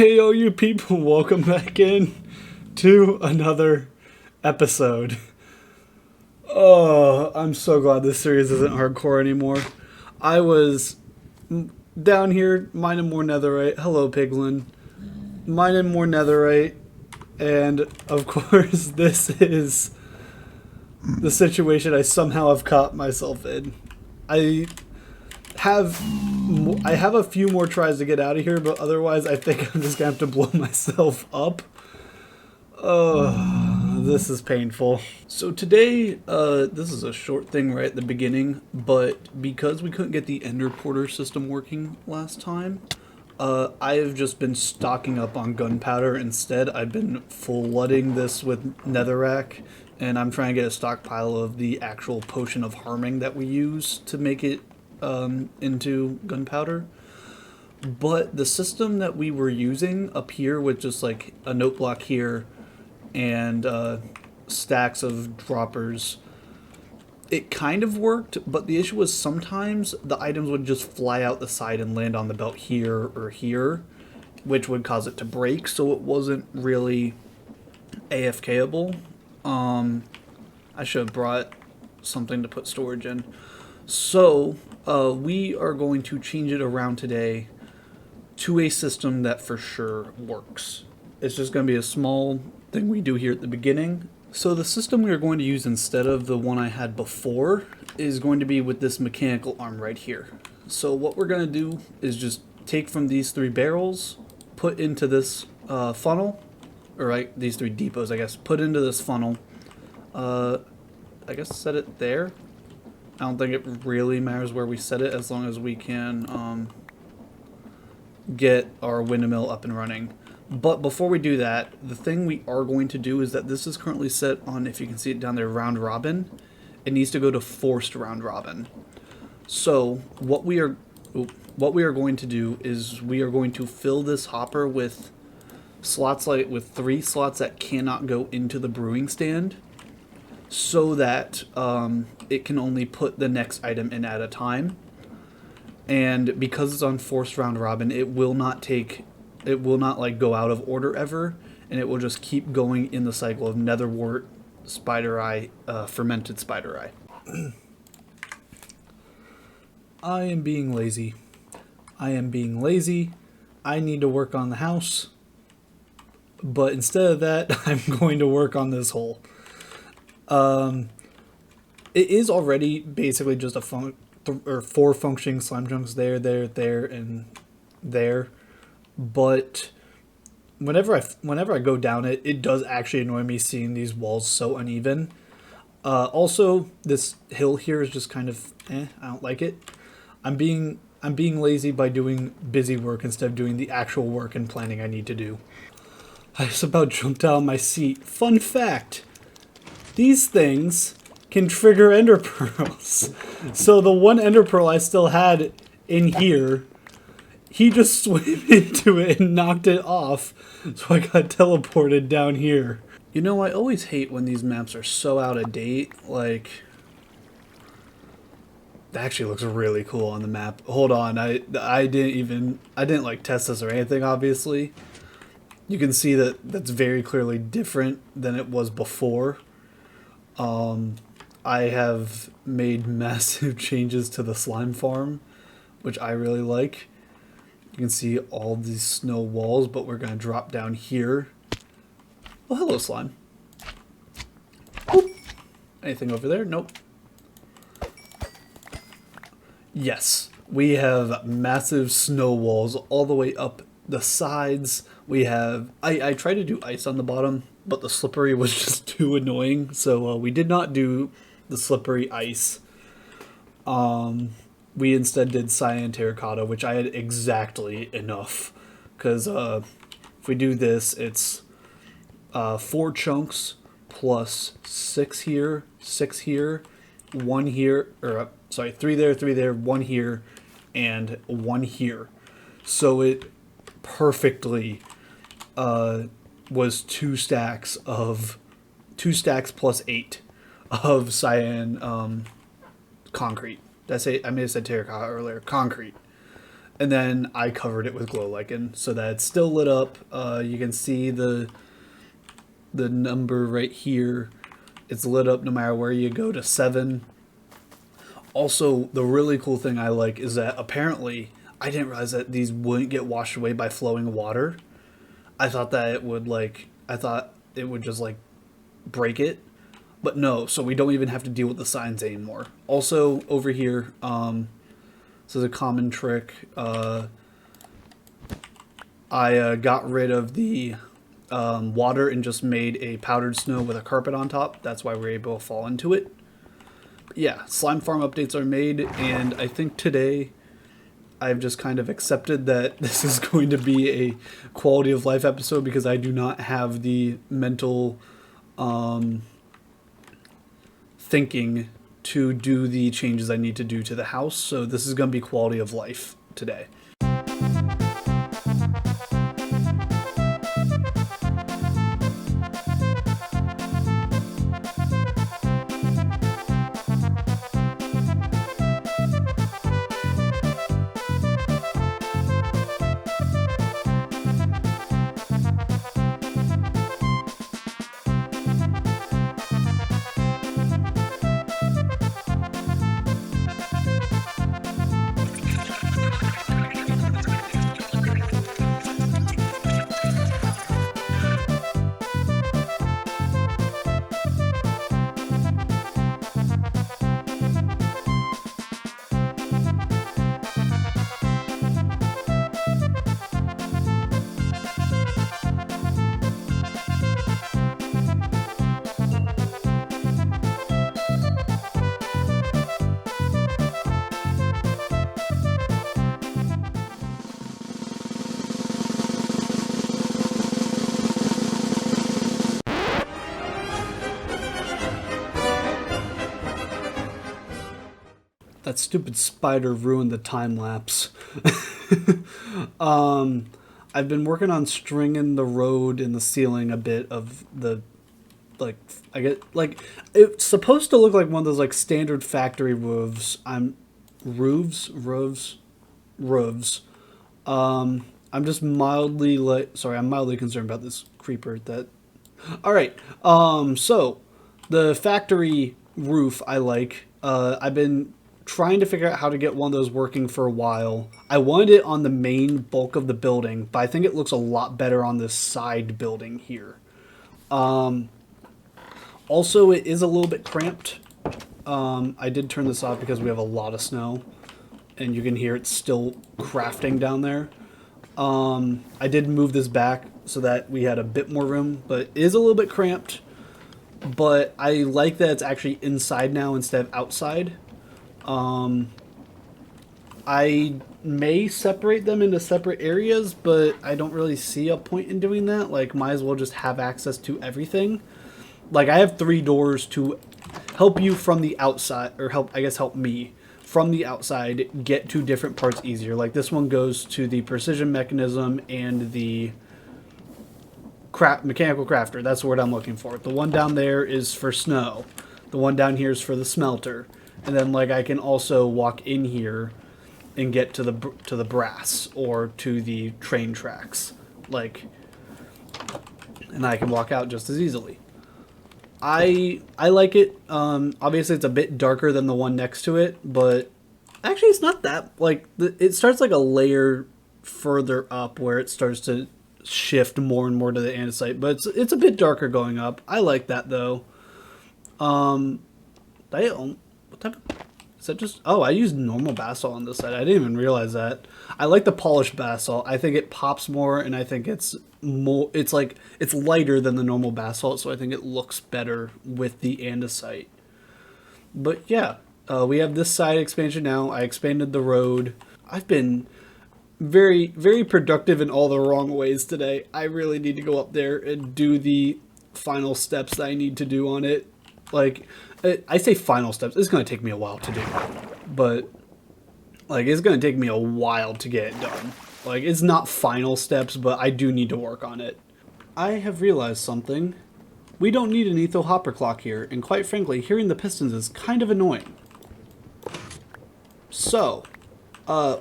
Hey, all you people, welcome back in to another episode. Oh, I'm so glad this series isn't hardcore anymore. I was down here mining more netherite. Hello, Piglin. Mining more netherite. And, of course, this is the situation I somehow have caught myself in. I have I have a few more tries to get out of here, but otherwise I think I'm just gonna have to blow myself up. Oh, this is painful. So today, this is a short thing right at the beginning, but because we couldn't get the Ender Porter system working last time, I have just been stocking up on gunpowder instead. I've been flooding this with netherrack, and I'm trying to get a stockpile of the actual potion of harming that we use to make it into gunpowder. But the system that we were using up here with just like a note block here and stacks of droppers, it kind of worked, but the issue was sometimes the items would just fly out the side and land on the belt here or here, which would cause it to break, so it wasn't really AFKable. I should have brought something to put storage in. So, we are going to change it around today to a system that for sure works. It's just going to be a small thing we do here at the beginning. So the system we are going to use instead of the one I had before is going to be with this mechanical arm right here. So what we're going to do is just take from these three barrels, put into this funnel, or right, these three depots, I guess, put into this funnel. I guess set it there. I don't think it really matters where we set it as long as we can get our windmill up and running. But before we do that, the thing we are going to do is that this is currently set on, if you can see it down there, round robin. It needs to go to forced round robin. So what we are going to do is we are going to fill this hopper with slots with 3 slots that cannot go into the brewing stand, so that it can only put the next item in at a time. And because it's on forced round robin, it will not like go out of order ever, and it will just keep going in the cycle of netherwort, spider eye, fermented spider eye. I am being lazy. I need to work on the house, but instead of that, I'm going to work on this hole. It is already basically just a 4 functioning slime chunks there, and there. But whenever I go down it, it does actually annoy me seeing these walls so uneven. Also, this hill here is just kind of I don't like it. I'm being lazy by doing busy work instead of doing the actual work and planning I need to do. I just about jumped out of my seat. Fun fact: these things can trigger ender pearls. So the one ender pearl I still had in here, he just swam into it and knocked it off, so I got teleported down here. You know, I always hate when these maps are so out of date. Like, that actually looks really cool on the map. Hold on, I didn't like test this or anything, obviously. You can see that that's very clearly different than it was before. I have made massive changes to the slime farm, which I really like. You can see all these snow walls, but we're going to drop down here. Oh, hello, slime. Boop. Anything over there? Nope. Yes, we have massive snow walls all the way up the sides. We have... I tried to do ice on the bottom, but the slippery was just too annoying, so we did not do the slippery ice. We instead did cyan terracotta, which I had exactly enough. Because if we do this, it's 4 chunks plus 6 here, 1 here, or sorry, 3 there, 1 here, and 1 here. So it perfectly was 2 stacks plus 8 of cyan concrete. I may have said terracotta earlier. Concrete. and then I covered it with glow lichen so that it's still lit up. You can see the number right here. It's lit up no matter where you go to 7. Also, the really cool thing I like is that apparently I didn't realize that these wouldn't get washed away by flowing water. I thought that it would just like break it, but no. So we don't even have to deal with the signs anymore. Also over here, this is a common trick. I got rid of the water and just made a powdered snow with a carpet on top. That's why we're able to fall into it. But yeah, slime farm updates are made, and I think today I've just kind of accepted that this is going to be a quality of life episode because I do not have the mental thinking to do the changes I need to do to the house. So this is going to be quality of life today. That stupid spider ruined the time lapse. I've been working on stringing the road in the ceiling a bit of the, like, I get, like, it's supposed to look like one of those, like, standard factory roofs. Roofs. I'm just mildly, I'm mildly concerned about this creeper that, alright, so, the factory roof I like, I've been trying to figure out how to get one of those working for a while. I wanted it on the main bulk of the building, but I think it looks a lot better on this side building here. Also, it is a little bit cramped. I did turn this off because we have a lot of snow, and you can hear it still crafting down there. I did move this back so that we had a bit more room, but it is a little bit cramped. But I like that it's actually inside now instead of outside. I may separate them into separate areas, but I don't really see a point in doing that. Like, might as well just have access to everything. Like, I have 3 doors to help you from the outside, or help me from the outside get to different parts easier. Like, this one goes to the precision mechanism and the mechanical crafter. That's the word I'm looking for. The one down there is for snow. The one down here is for the smelter. And then, like, I can also walk in here and get to the brass or to the train tracks, like, and I can walk out just as easily. I like it. Obviously, it's a bit darker than the one next to it, but actually, it's not that. Like, it starts like a layer further up where it starts to shift more and more to the andesite, but it's a bit darker going up. I like that though. What type of, is that just, oh, I used normal basalt on this side. I didn't even realize that. I like the polished basalt. I think it pops more, and I think it's more, it's lighter than the normal basalt, so I think it looks better with the andesite. But yeah, we have this side expansion now. I expanded the road. I've been very, very productive in all the wrong ways today. I really need to go up there and do the final steps that I need to do on it. Like, I say final steps. It's going to take me a while to do. But, like, it's going to take me a while to get it done. Like, it's not final steps, but I do need to work on it. I have realized something. We don't need an etho hopper clock here, and quite frankly, hearing the pistons is kind of annoying. So,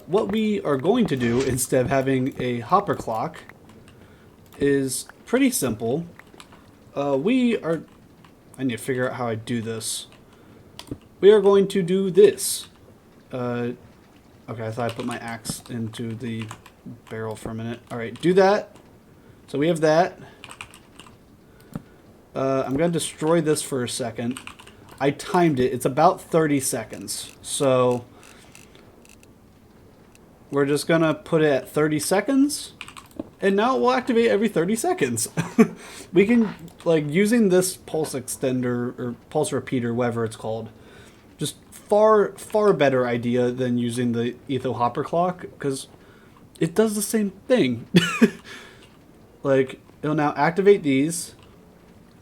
what we are going to do instead of having a hopper clock is pretty simple. I need to figure out how I do this. We are going to do this. Okay, I thought I put my axe into the barrel for a minute. Alright, do that. So we have that. I'm going to destroy this for a second. I timed it. It's about 30 seconds. So we're just going to put it at 30 seconds. And now it will activate every 30 seconds. We can, like, using this pulse extender or pulse repeater, whatever it's called, just far better idea than using the etho hopper clock, because it does the same thing. Like, it'll now activate these.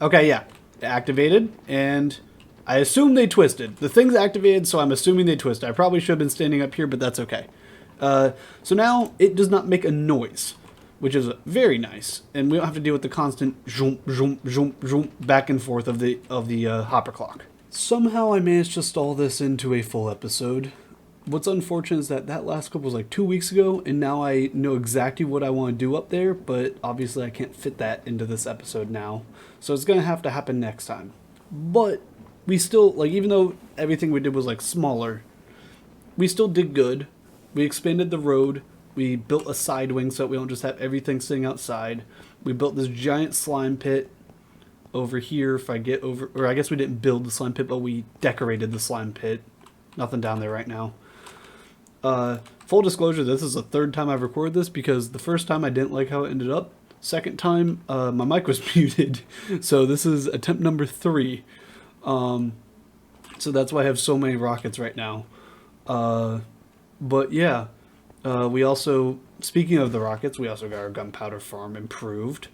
Okay, yeah, activated, and I assume they twisted. The thing's activated, so I'm assuming they twisted. I probably should have been standing up here, but that's okay. So now it does not make a noise, which is very nice, and we don't have to deal with the constant zoom, zoom, zoom, zoom back and forth of the hopper clock. Somehow I managed to stall this into a full episode. What's unfortunate is that last clip was like 2 weeks ago, and now I know exactly what I want to do up there, but obviously I can't fit that into this episode now, so it's gonna have to happen next time. But we still, like, even though everything we did was like smaller, we still did good. We expanded the road. We built a side wing so that we don't just have everything sitting outside. We built this giant slime pit over here. If I get over, or I guess we didn't build the slime pit, but we decorated the slime pit. Nothing down there right now. Full disclosure, this is the third time I've recorded this because the first time I didn't like how it ended up. Second time, my mic was muted. So this is attempt number 3. So that's why I have so many rockets right now. But yeah. We also, speaking of the rockets, we also got our gunpowder farm improved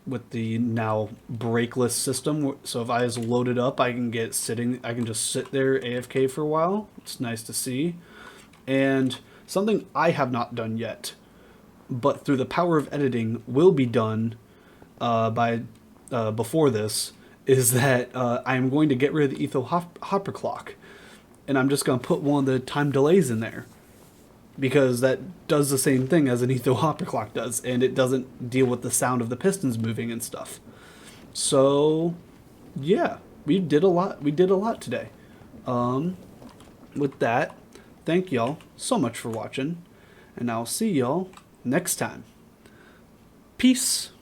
with the now brakeless system. So if I just load it up, I can just sit there AFK for a while. It's nice to see. And something I have not done yet, but through the power of editing will be done before this, is that I'm going to get rid of the etho hopper clock. And I'm just going to put one of the time delays in there, because that does the same thing as an etho hopper clock does, and it doesn't deal with the sound of the pistons moving and stuff. So yeah, we did a lot today. With that, thank y'all so much for watching, and I'll see y'all next time. Peace.